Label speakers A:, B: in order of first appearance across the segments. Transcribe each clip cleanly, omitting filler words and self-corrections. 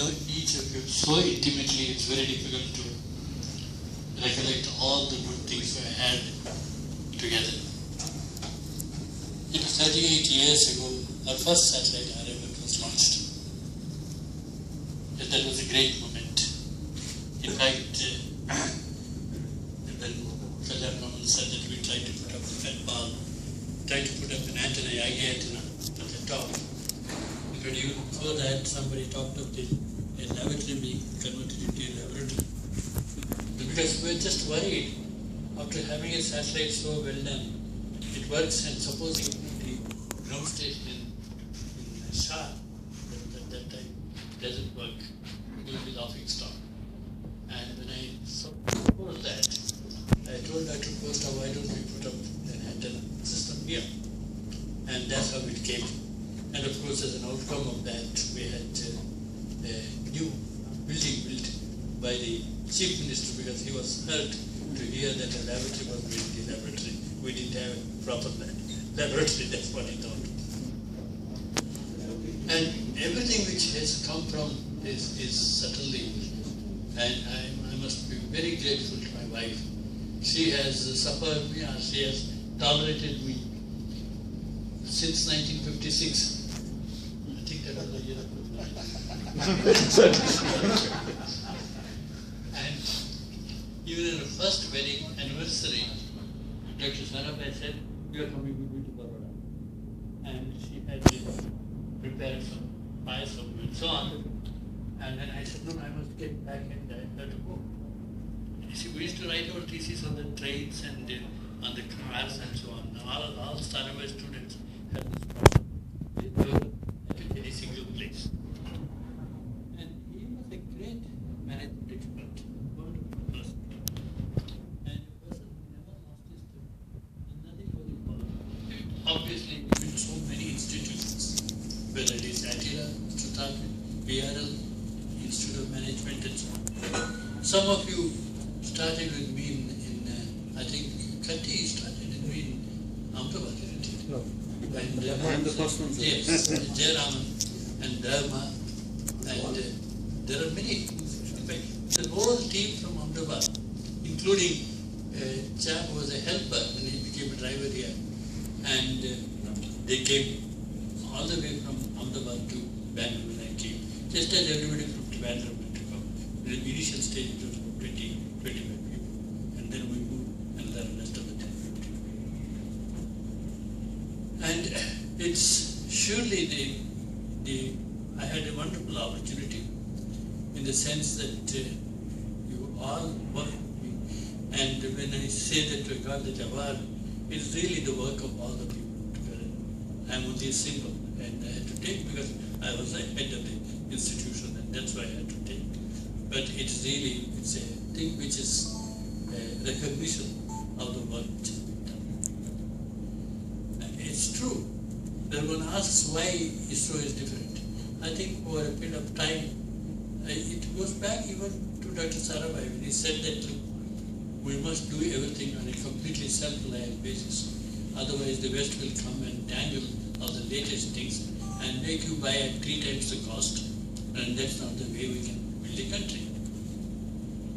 A: know each of you so intimately, it's very difficult to recollect all the good things we had together. It was 38 years ago, our first satellite RMF was launched. And that was a great moment. In fact, when Kalyan Raman said that we tried to put up the fat ball, tried to put up an antenna, IG antenna at the top. But even before that, somebody talked of a lavatory being converted into a laboratory. Because we were just worried, after having a satellite so well done, it works, and supposing the ground station in Shah at that time doesn't work, we will be laughing stock. And when I supposed that, I told Dr. Costa, why don't we put up an antenna system here? And that's how it came. And of course, as an outcome of that, we had a new building built by the Chief Minister, because he was hurt to hear that a laboratory was built in the laboratory. We didn't have a proper laboratory, that's what he thought. And everything which has come from this is certainly, and I must be very grateful to my wife. She has supported me, or she has tolerated me since 1956. I think that was the year. And even in the first wedding anniversary, Dr. Sarabhai said, "We are coming with you to Baroda." And she had prepared some payasam and so on. And then I said, "No, I must get back and I have to go." You see, we used to write our thesis on the trains and on the cars and so on. All Sarabhai students had this problem. They were at any single place. And he was a great management expert, wonderful person. And a person who never lost his temper. And nothing was involved. Obviously, we've been to so many institutions, whether it is Attila, Institute, BRL, Institute of Management, and so on. Some of you started with me in I think, Kati started with me in Ahmedabad, didn't it?
B: No.
A: And
B: the first one.
A: yes, Jayaraman and Dharma, and there are many. In fact, the whole team from Ahmedabad, including Chap was a helper when he became a driver here, and they came all the way from Ahmedabad to Bangalore when I came, just as everybody from Bangalore went to come. In the initial stage, it was about 25 people, and then we moved and the rest of the 10, 15 people. And it's surely I had a wonderful opportunity in the sense that you all work with me. And when I say that we got the award, it's really the work of all the people together. I'm only a single, and I had to take because I was the head of the institution, and that's why I had to take. But it's a thing which is a recognition of the work which has been done. It's true. When one asks why ISRO is different, I think over a period of time, it goes back even to Dr. Sarabhai when he said that, look, we must do everything on a completely self-reliant basis. Otherwise, the West will come and dangle all the latest things and make you buy at 3 times the cost, and that's not the way we can build a country.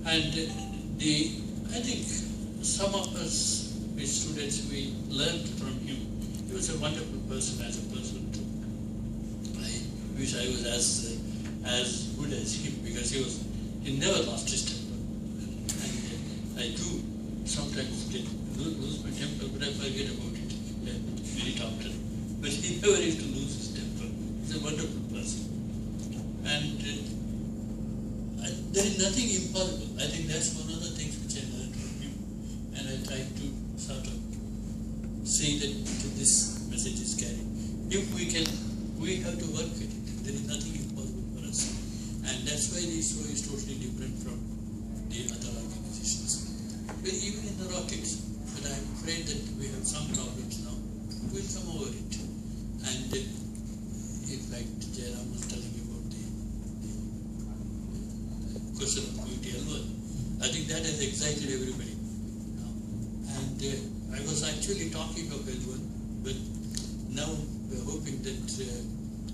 A: And I think some of us, we students, we learned from him. He was a wonderful person as a person too. I wish I was as good as him, because he never lost his temper. And I do sometimes lose my temper, but I forget about it very often. But he never used to lose his temper. He's a wonderful person. And there is nothing impossible. I think that's one of the things which I learned from him. And I try to sort of say that this message is carried. If we can, we have to work with it. There is nothing impossible for us. And that's why the ISRO is totally different from the other organizations. But even in the rockets, but I'm afraid that we have some problems now. We'll come over it. And in fact, Jairam was telling me about the question of QTL1. I think that has excited everybody now. And I was actually talking of L1, but now we're hoping that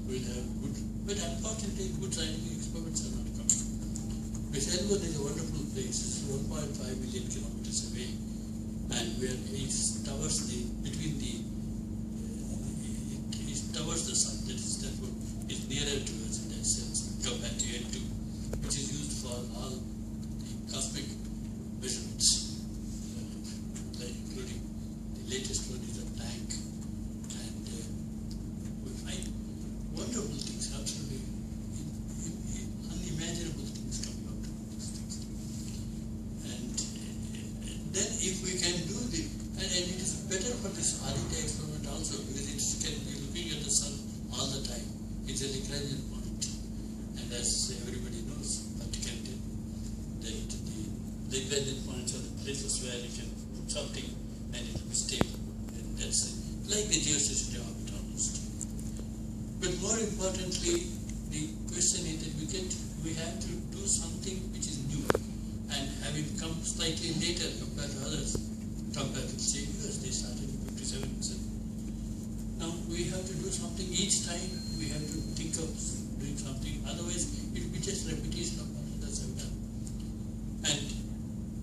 A: we'll have good, but unfortunately good scientific experiments are Elgon is a wonderful place. It's 1.5 million kilometers away, and it towers between it towers the sun. Therefore it's nearer to us in that sense compared to N2, which is used for all the cosmic measurements, including the latest one is a Planck, and we find wonderful things, absolutely unimaginable things coming out of these things. And then if we can do and it is better for this RET experiment also, because it can be looking at the sun all the time. It's a Lagrangian point, and as everybody knows, particularly that the Lagrangian points are the places where you can put something and it will be stable, and that's like the geostationary orbit almost. But more importantly, the question is that we have to do something which is new, and having come slightly later compared to others, compared to say US, they started in 57%. Now we have to do something each time. We have to think of doing something. Otherwise, it will be just repetition of what others have done. And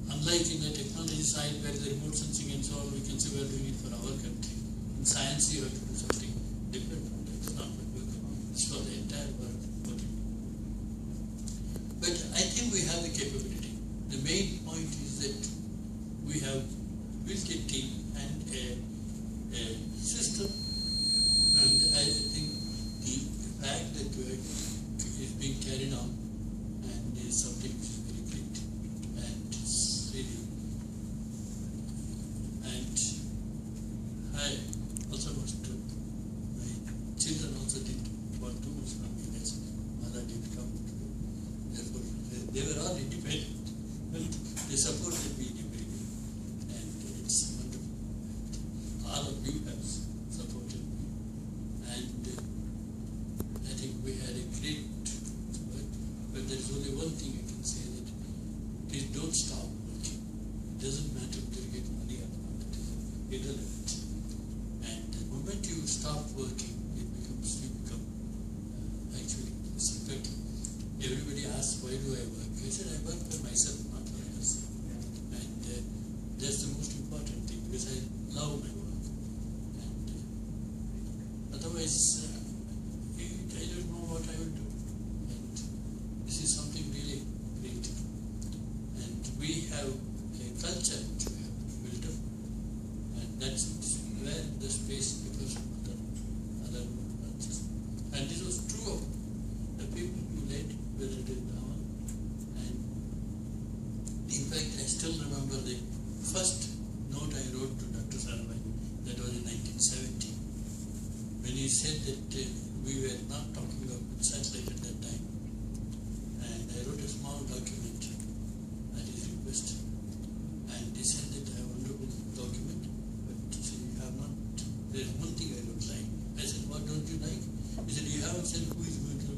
A: unlike in the technology side where the remote sensing and so on, we can say we are doing it for our country. In science, you have to do something different from that. It's not what we do. It's for the entire world. But I think we have the capability. The main point is that we have built a team and a system, and I think the fact that work is being carried on and is something which is very great, and it's really, and I also want to, my children also did want too much from me, as mother did come to me. Therefore they were all independent, but they supported me in every way, and it's wonderful. All of you have supported me, and I think we had a great work, but there's only one thing I can say, that please don't stop working. It doesn't matter whether you get money or not, it is irrelevant. And the moment you stop working, you become actually, in fact, everybody asks, why do I work? I said, I work for myself, not for others. And that's the most important thing, because I love my work. And otherwise, I don't know what I will do. And this is something really great. And we have a culture which we have built up, and that's where the space differs from other cultures. And this was true of the people who led Veerareddy Raman. And in fact, I still remember the first note I wrote to Dr. Sarabhai, that was in 1970, when he said that we were not talking about satellite at that time. And I wrote a small document at his request. And he said that I have a wonderful document, but you have not, there's one thing I don't like. I said, what don't you like? He said, you haven't said who is going to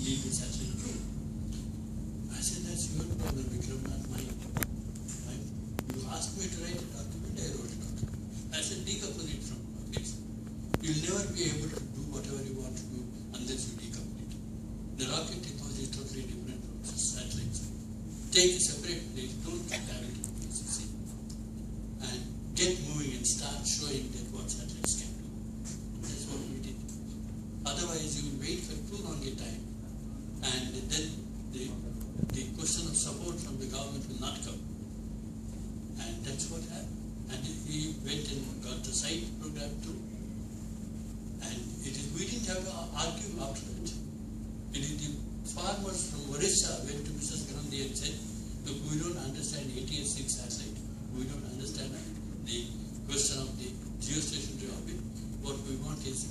A: lead the satellite crew. I said, that's your problem, Vikram, not mine. Right? You asked me to write a document, I wrote a document. I said, decouple it from rockets. You'll never be able to do whatever you want to do unless you decouple it. The rocket technology is totally different from satellites. Take a separate place, don't have it in PCC, and get moving and start showing that what satellites can do. That's what we did. Otherwise, you will wait for too long a time, and then the question of support from the government will not come. And that's what happened. And we went and got the site program too. And we didn't have to argue after that. The farmers from Orissa went to Mrs. Gandhi and said, look, we don't understand ATS-6 satellite. We don't understand the question of the geostationary orbit. What we want is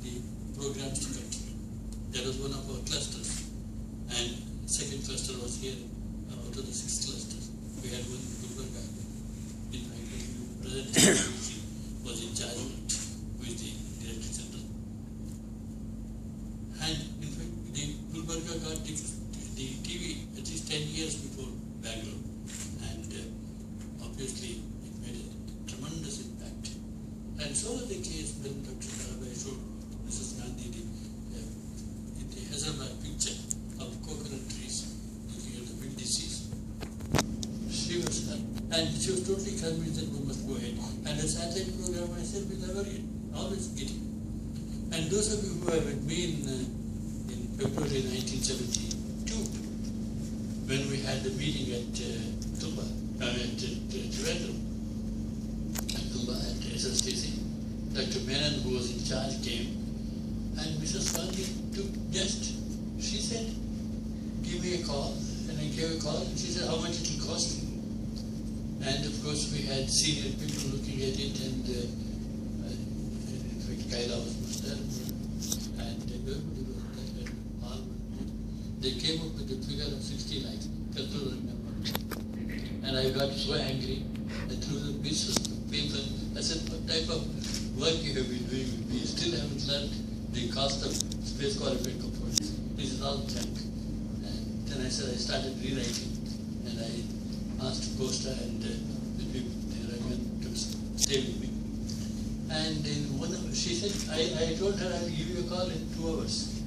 A: the programs to continue. That was one of our clusters. And second cluster was here, out of the 6 clusters. We had one in Gulbarga. In fact, President was in charge of it with the Director General. And in fact, the Gulbarga got the TV at least 10 years before Bangalore. And obviously, it made a tremendous impact. And so was the case when Dr. Sarabhai showed Mrs. Gandhi the Hyderabad picture of coconut trees looking at the windy And she was totally convinced that we must go ahead. And the satellite program, I said, we'll never get, always get it. And those of you who have been in February 1972, when we had the meeting at Tumba, at Trivandrum, at Tumba, at SSTC, Dr. Menon, who was in charge, came, and Mrs. Gandhi took just, she said, give me a call, and I gave a call, and she said, how much it will cost? And of course we had senior people looking at it, and in fact Kaila was there, and everybody was there, and they came up with a figure of 60 lakhs, Kathur remember. And I got so angry, I threw the pieces of paper. I said, what type of work you have been doing? We still haven't learned the cost of space qualified components. This is all junk. And then I said, I started rewriting, and I asked Costa and the people to stay with me. And in one of, she said, I told her I'll give you a call in 2 hours.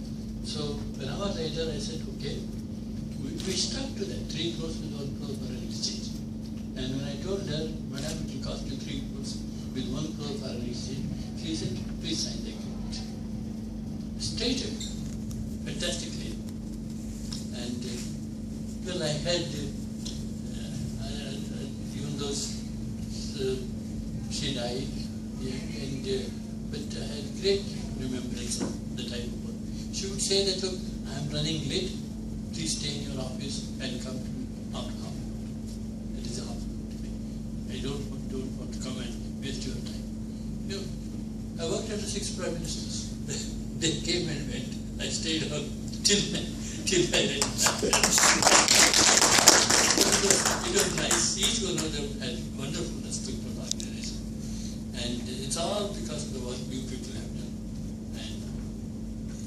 A: So an hour later I said, okay. We stuck to that, 3 crores with 1 crore for an exchange. And when I told her, Madam, it will cost you 3 crores with 1 crore for an exchange, she said, please sign the agreement. Straight away, fantastically. And well, I had even those, she died, but I had great remembrance of the time of work. She would say that, look, I am running late, please stay in your office and come to me after half an hour. That is a half an hour to me. I don't want to come and waste your time. You know, I worked under 6 prime ministers. They came and went. I stayed on till I didn't. It was nice. Each one of them had wonderful respect for the organization. And it's all because of the work you people have done. And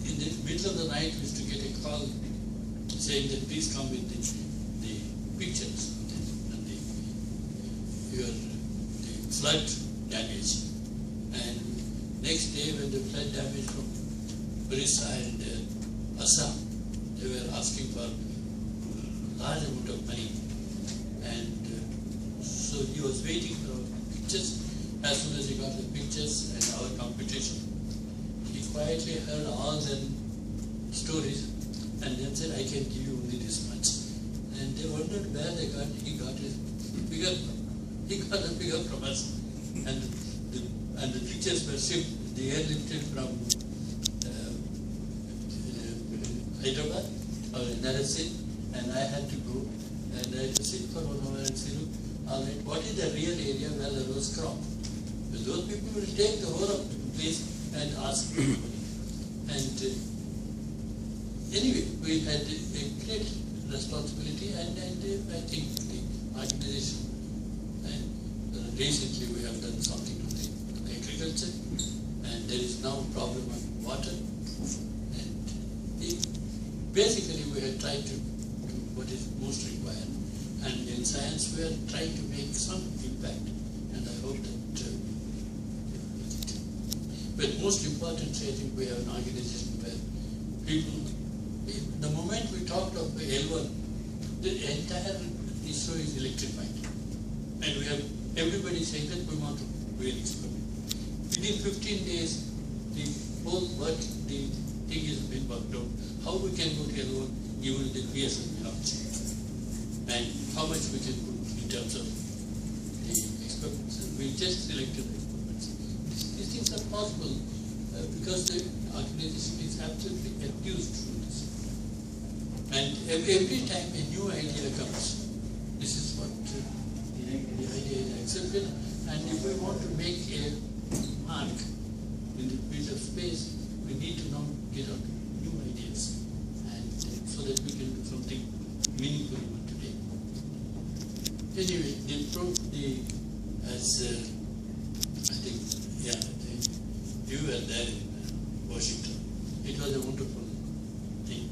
A: in the middle of the night, we used to get a call saying that please come with the pictures and the flood damage. And next day, when the flood damage from Orissa and Assam, they were asking for a large amount of money. And so he was waiting for our pictures. As soon as he got the pictures and our computation, he quietly heard all the stories and then said, I can give you only this much. And they wondered where he got his figure from. He got the figure from us. And the pictures were shipped, the airlifted from Hyderabad or Narasimha, and I had to go and I had to sit for 1 hour and say, look, all right, what is the real area where there was crop? Because those people will take the whole of the place and ask for money. And anyway, we had a great responsibility, and I think the organization, and recently we have done something to the agriculture, and there is now a problem of water, and basically we have tried to do what is most required, and in science we are trying to make some impact, and I hope that but most importantly, I think we have an organization where people, the moment we talked of L1, the entire ISRO is electrified. And we have everybody saying that we want to do an experiment. Within 15 days, the whole work, the thing has been worked out. How we can go to L1 given the PSLV launch. And how much we can put in terms of the experiments. And we just selected the experiments. These things are possible because the organization is absolutely enthused for this. And every time a new idea comes, this is what the idea is accepted. And if we want to make a mark in the field of space, we need to now get on new ideas, and so that we can do something meaningful even today. Anyway, as I think, you were there in Washington. It was a wonderful thing,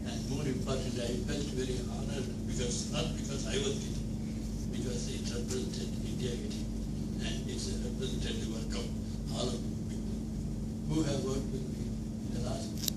A: and more importantly, I felt very honored not because I was getting, because it represented India getting, and it represented the work of all of the people who have worked with me in the last